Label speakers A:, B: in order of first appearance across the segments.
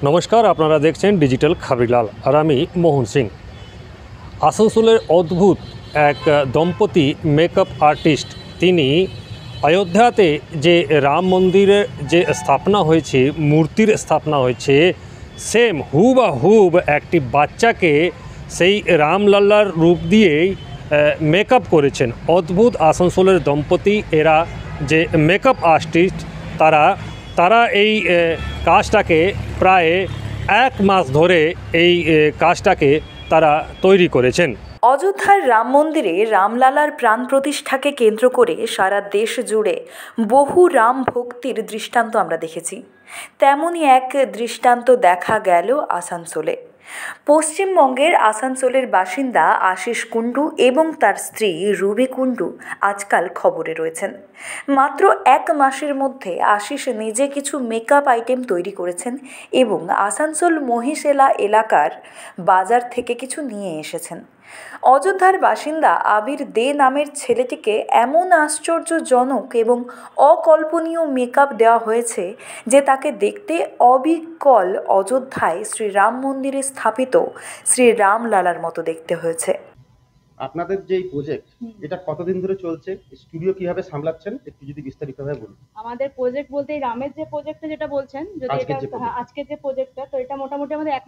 A: নমস্কার, আপনারা দেখছেন ডিজিটাল খাবরিলাল আর আমি মোহন সিং। আসানসোলের অদ্ভুত এক দম্পতি মেকআপ আর্টিস্ট, তিনি অযোধ্যাতে যে রাম মন্দিরের যে স্থাপনা হয়েছে, মূর্তির স্থাপনা হয়েছে, সেম হুবহুব একটি বাচ্চাকে সেই রামলাল্লার রূপ দিয়েই মেকআপ করেছেন। অদ্ভুত আসানসোলের দম্পতি, এরা যে মেকআপ আর্টিস্ট, তারা এই কাজটাকে প্রায় এক মাস ধরে এই কাজটাকে তারা তৈরি করেছেন।
B: অযোধ্যার রাম মন্দিরে রামলালার প্রাণ প্রতিষ্ঠাকে কেন্দ্র করে সারা দেশ জুড়ে বহু রাম ভক্তির দৃষ্টান্ত আমরা দেখেছি। তেমনই এক দৃষ্টান্ত দেখা গেল আসানসোলে। পশ্চিমবঙ্গের আসানসোলের বাসিন্দা আশিস কুণ্ডু এবং তার স্ত্রী রুবি কুণ্ডু আজকাল খবরে রয়েছেন। মাত্র এক মাসের মধ্যে আশিস নিজে কিছু মেকআপ আইটেম তৈরি করেছেন এবং আসানসোল মহিশেলা এলাকার বাজার থেকে কিছু নিয়ে এসেছেন। অযোধ্যার বাসিন্দা আবির দে নামের ছেলেটিকে এমন আশ্চর্যজনক এবং অকল্পনীয় মেকআপ দেওয়া হয়েছে যে তাকে দেখতে অবিকল অযোধ্যায় শ্রীরাম মন্দিরে স্থাপিত শ্রী রামলালার মতো দেখতে হয়েছে।
C: আপনাদের যে প্রজেক্ট, এটা কতদিন ধরে চলছে? স্টুডিও কিভাবে সামলাচ্ছেন, একটু যদি বিস্তারিতভাবে বলুন।
D: আমাদের প্রজেক্ট বলতে রামের যে প্রজেক্টটা যেটা বলছেন, যদি এটা আজকের যে প্রজেক্টটা, তো এটা মোটামুটি আমাদের এক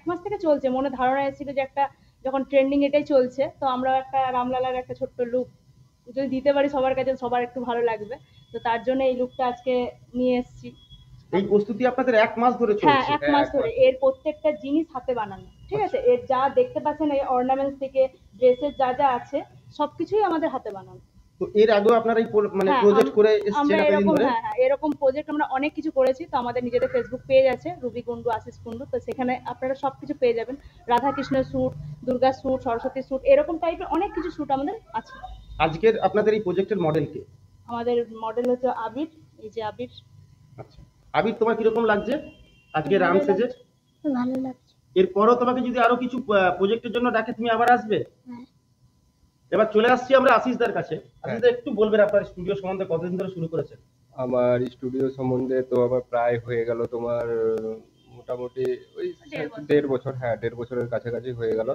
D: মাস থেকে চলছে। মনে ধারণা এসেছিল যে একটা যখন ট্রেন্ডিং এটাই চলছে, তো আমরা একটা রামলালার একটা ছোট্ট লুক যদি দিতে পারি সবার কাছে, সবার একটু ভালো লাগবে, তো তার জন্য এই লুকটা আজকে নিয়ে এসেছি।
C: এই প্রস্তুতি আপনাদের এক মাস ধরে চলছে?
D: হ্যাঁ, এক মাস ধরে। এর প্রত্যেকটা জিনিস হাতে বানানো, ঠিক আছে? এর যা দেখতে পাচ্ছেন, এই অর্নামেন্টস থেকে ড্রেসের যা যা আছে সবকিছুই আমাদের হাতে বানানো।
C: তো এর আগেও আপনারা এই মানে প্রজেক্ট করে এসেছেন এতদিন ধরে?
D: হ্যাঁ, এরকম প্রজেক্ট আমরা অনেক কিছু করেছি। তো আমাদের নিজেদের ফেসবুক পেজ আছে, রুবি কুণ্ডু, আশিস কুণ্ডু, তো সেখানে আপনারা সবকিছু পেয়ে যাবেন। রাধা কৃষ্ণের shoot, Durga shoot, Saraswati shoot, এরকম টাইপের অনেক কিছু শ্যুট আমাদের আছে।
C: আজকের আপনাদের এই প্রজেক্টের মডেল কে?
D: আমাদের মডেল হচ্ছে আবির। এই যে আবির।
C: আচ্ছা, আবির, তোমার কিরকম লাগছে আজকে রাম সেজে?
E: ভালো লাগছে।
C: এরপরও তোমাকে যদি আরো কিছু প্রজেক্টের জন্য ডাকে, তুমি আবার আসবে? এবার চলে আসছি আমরা আশিসদার কাছে। আশিসদা, একটু বলবেন আপনার স্টুডিও সম্বন্ধে, কতদিন ধরে শুরু করেছেন?
F: আমার স্টুডিও সম্বন্ধে তো আমার প্রায় হয়ে গেল তোমার মোটামুটি ওই 1.5 বছর। হ্যাঁ, 1.5 বছরের কাছাকাছি হয়ে গেল।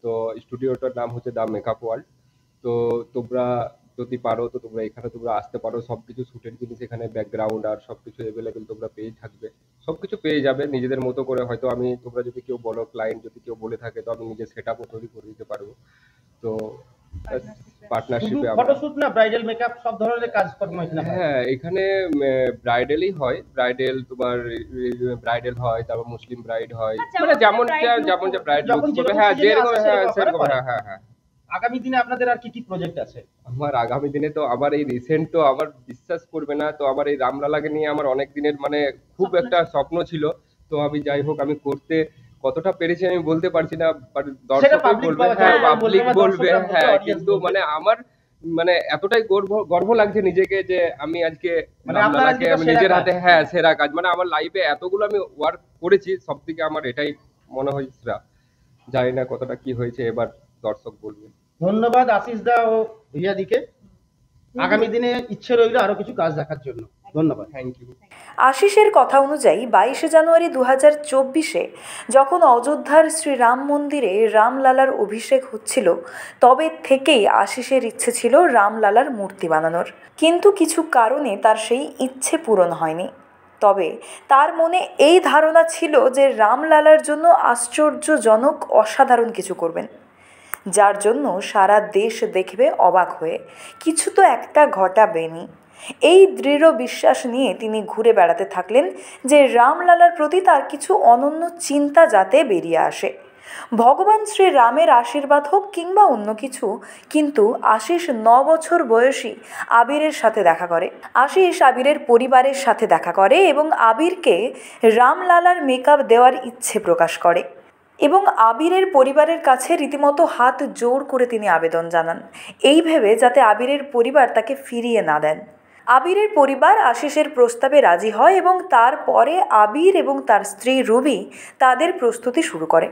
F: তো স্টুডিওটার নাম হচ্ছে দ্য মেকআপ ওয়ার্ল্ড। তো তোমরা যদি পারো তো তোমরা এখানে তোমরা আসতে পারো। সবকিছু শুটের জিনিস এখানে, ব্যাকগ্রাউন্ড আর সবকিছু অ্যাভেলেবেল তোমরা পেয়ে থাকবে। সবকিছু পেয়ে যাবে নিজেদের মতো করে। হয়তো আমি, তোমরা যদি কেউ বলো, ক্লায়েন্ট যদি কেউ বলে থাকে, তো আমি নিজের সেটআপও তৈরি করে দিতে পারবো। তো পার্টনারশিপে
C: ফটোশুট না, ব্রাইডাল মেকআপ সব ধরনের কাজকর্ম এখানে?
F: হ্যাঁ, এখানে ব্রাইডালই হয়। ব্রাইডাল তোমার ব্রাইডাল হয়, তারপর মুসলিম ব্রাইড হয়, মানে যেমন যে ব্রাইড লুক করবে, হ্যাঁ যেরকম, হ্যাঁ সেরকম। হ্যাঁ।
C: আগামী দিনে আপনাদের আর কি কি প্রজেক্ট আছে?
F: আমার আগামী দিনে তো আমার এই রিসেন্ট, তো আমার বিশ্বাস করবে না, তো আমার এই রামলালাকে নিয়ে আমার অনেক দিনের মানে খুব একটা স্বপ্ন ছিল। তো আমি যাই হোক, আমি করতে কতটা পেরেছি আমি বলতে পারছি না, বাট দর্শকই বলবে, হ্যাঁ পাবলিক বলবে, হ্যাঁ। কিন্তু মানে আমার মানে এতটাই গর্ব লাগছে নিজেকে যে আমি আজকে রামলালাকে আমি নিজের হাতে, হ্যাঁ সেরা কাজ, মানে আমার লাইফে এতগুলো আমি ওয়ার্ক করেছি, সব থেকে আমার এটাই মনে হয় সেরা। জানি না কতটা কি হয়েছে, এবার দর্শক বলবে।
C: ধন্যবাদ আশিসদা ও রিয়াদিকে। আগামী দিনে ইচ্ছে রইল আরো কিছু কাজ দেখার জন্য। ধন্যবাদ,
F: থ্যাংক ইউ।
B: আশিসের কথা অনুযায়ী 22 জানুয়ারি 2024-এ যখন অযোধ্যার শ্রীরাম মন্দিরে রামলালার অভিষেক হচ্ছিল, তবে থেকেই আশিসের ইচ্ছে ছিল রামলালার মূর্তি বানানোর। কিন্তু কিছু কারণে তার সেই ইচ্ছে পূরণ হয়নি। তবে তার মনে এই ধারণা ছিল যে রামলালার জন্য আশ্চর্যজনক অসাধারণ কিছু করবেন, যার জন্য সারা দেশ দেখবে অবাক হয়ে কিছু তো একটা ঘটাবেনি। এই দৃঢ় বিশ্বাস নিয়ে তিনি ঘুরে বেড়াতে থাকলেন যে রামলালার প্রতি তার কিছু অনন্য চিন্তা যাতে বেরিয়ে আসে। ভগবান শ্রী রামের আশীর্বাদ হোক কিংবা অন্য কিছু, কিন্তু আশিস 9 বছর বয়সী আবিরের সাথে দেখা করে। আশিস আবিরের পরিবারের সাথে দেখা করে এবং আবিরকে রামলালার মেকআপ দেওয়ার ইচ্ছে প্রকাশ করে এবং আবিরের পরিবারের কাছে রীতিমতো হাত জোড় করে তিনি আবেদন জানান, এই ভেবে যাতে আবিরের পরিবার তাকে ফিরিয়ে না দেন। আবিরের পরিবার আশিসের প্রস্তাবে রাজি হয় এবং তারপরে আবির এবং তার স্ত্রী রুবি তাদের প্রস্তুতি শুরু করে।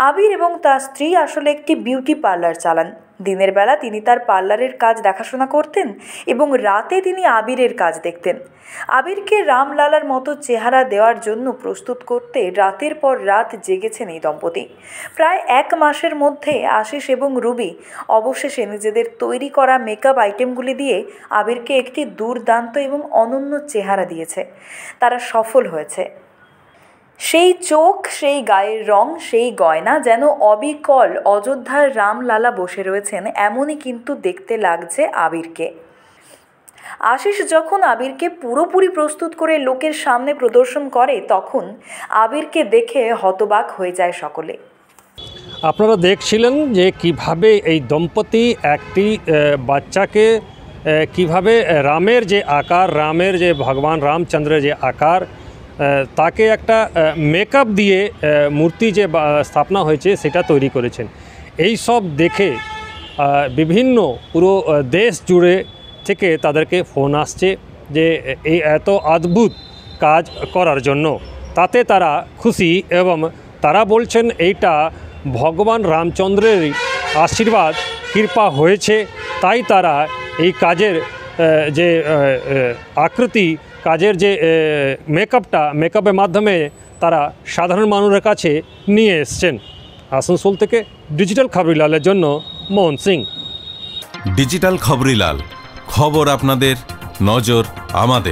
B: আবির এবং তার স্ত্রী আসলে একটি বিউটি পার্লার চালান। দিনের বেলা তিনি তার পার্লারের কাজ দেখাশোনা করতেন এবং রাতে তিনি আবিরের কাজ দেখতেন। আবিরকে রামলালার মতো চেহারা দেওয়ার জন্য প্রস্তুত করতে রাতের পর রাত জেগেছেন এই দম্পতি। প্রায় 1 মাসের মধ্যে আশিস এবং রুবি অবশেষে নিজেদের তৈরি করা মেকআপ আইটেমগুলি দিয়ে আবিরকে একটি দুর্দান্ত এবং অনন্য চেহারা দিয়েছে। তারা সফল হয়েছে। সেই চোখ, সেই গায়ের রং, সেই গয়না যেন অবিকল অযোধ্যার রামলালা বসে রয়েছেন, এমনই কিন্তু দেখতে লাগছে আবিরকে। আশিস যখন আবিরকে পুরোপুরি প্রস্তুত করে লোকের সামনে প্রদর্শন করে তখন আবিরকে দেখে হতবাক হয়ে যায় সকলে।
A: আপনারা দেখছিলেন যে কিভাবে এই দম্পতি একটি বাচ্চাকে কিভাবে রামের যে আকার, রামের যে ভগবান রামচন্দ্রের যে আকার, তাকে একটা মেকআপ দিয়ে মূর্তি যে স্থাপনা হয়েছে সেটা তৈরি করেছেন। এই সব দেখে বিভিন্ন পুরো দেশ জুড়ে থেকে তাদেরকে ফোন আসছে যে এই এত অদ্ভুত কাজ করার জন্য। তাতে তারা খুশি এবং তারা বলছেন এইটা ভগবান রামচন্দ্রের আশীর্বাদ কৃপা হয়েছে, তাই তারা এই কাজের যে আকৃতি, কাজের যে মেকআপের মাধ্যমে তারা সাধারণ মানুষের কাছে নিয়ে এসছেন। আসানসোল থেকে ডিজিটাল খবরিলালের জন্য মোহন সিং।
E: ডিজিটাল খবরিলাল, খবর আপনাদের, নজর আমাদের।